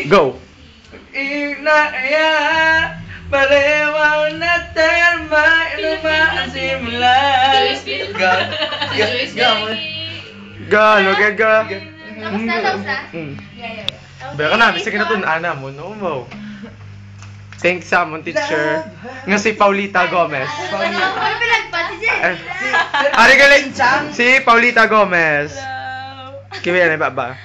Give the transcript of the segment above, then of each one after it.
Go! Inaya, palewang na terma, lumaasimlan. Galo, gaga. Tapos na. Baka na, bisa kinatun-ana mo, no mo. Thanks sa among teacher. Nga si Paulita Gomez. Ano pinagpati dyan? Ari galing si Paulita Gomez. Kimi yan, ba?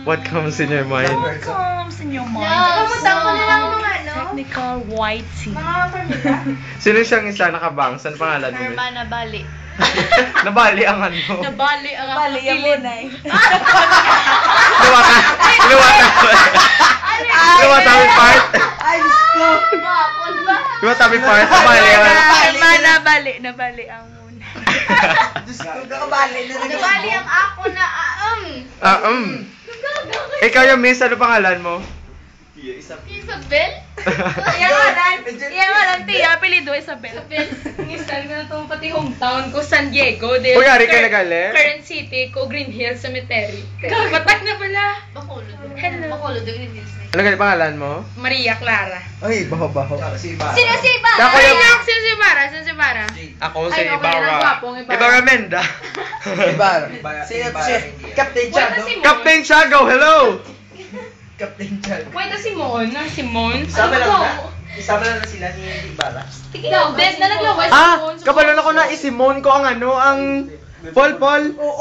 What comes in your mind? What comes in your mind? Kamusta ko na lang mga ano? Technical white tea. Mga formita? Sino siyang isa nakabang? Saan pangalan mo? Herma na bali. Nabali ang ano. Nabali ang Bali yung munay. Luwata. Luwata yung part. Ay, gusto. Bakod ba? Luwata yung part. Nabali ang ano. Herma nabali ang munay. Gusto ko kabali na rin. Nabali ang ako na Ikaw yung miss, ano pangalan mo? Isabel? Iya nga lang, tiya. Apelido Isabel. Ngistan ko na itong pati hometown ko, San Diego. Uy, ari ka nagali? Current city ko, Green Hills Cemetery. Batak na pala. Bacolod. Hello. Bacolod, Green Hills na. Ano ganyan pangalan mo? Maria Clara. Ay, baho-baho. Sino si Iba? Ako yung... Sino si Bara? Ako si Ay, okay, Ibarra. ang gwapong Ibarra. Ibarra Menda. Ibar. Si Captain Chago. Captain Chago, hello! Captain Chago. Wait, na Simon? Simon? Isama lang na. Isama lang na sila ni Ibarra. Dead na naglaway Kabalo na ko na isimon ko ang ano, ang... Paul,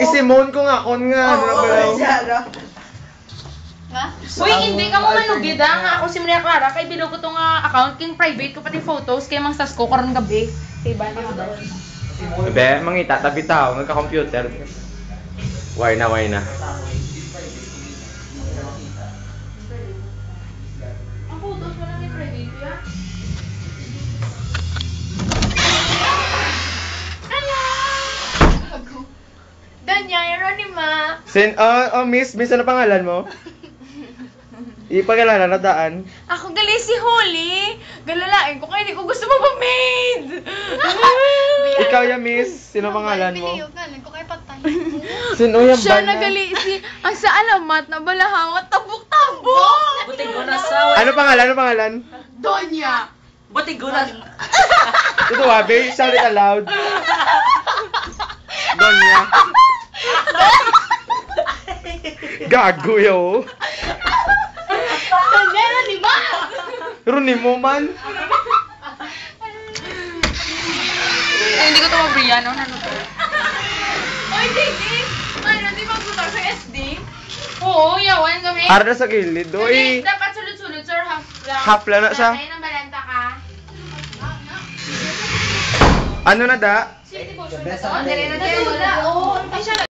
isimon ko nga kon nga. Ano na ba Ay, yun? siya, no? Nga? Uy, hindi ka mo manugid nga ako si Maria Clara kay bilog ko tong account king private ko pati photos kay mang sas ko karon gabi. Kay ba na ba? Be, mangita, tabi tao, nagka-computer. Why na. Ang photos mo lang ni private ya. Danya, Yeronima. Miss, ano pangalan mo? Ipagalanan na daan. Ako gali si Holly. Galalain ko kaya hindi ko gusto magpa-maid. Ikaw ya, miss. Sino pangalan mo? Biliyo ka, ko kay patay. Sino yung Siya bana? nagali si ang sa alamat na balahawat tabok-tabok. Buti ko na sa Ano pangalan? Donya. Buti ko na. Ito babe, shout it aloud. Donya. Gago yo. Danya, Yeronima. Runi mo man. Hindi ko to mabriyan. Ano to? Oy, Didi. Ano, di magbuta sa SD? Oo, yawan kami. Arda sa gilid, Hindi, oy. dapat sulod-sulod sir, half lang. Half lang na siya. Tatay ng balanta ka. Ano na da? City Potion na Besa to? na Nadula, oo. Ay, siya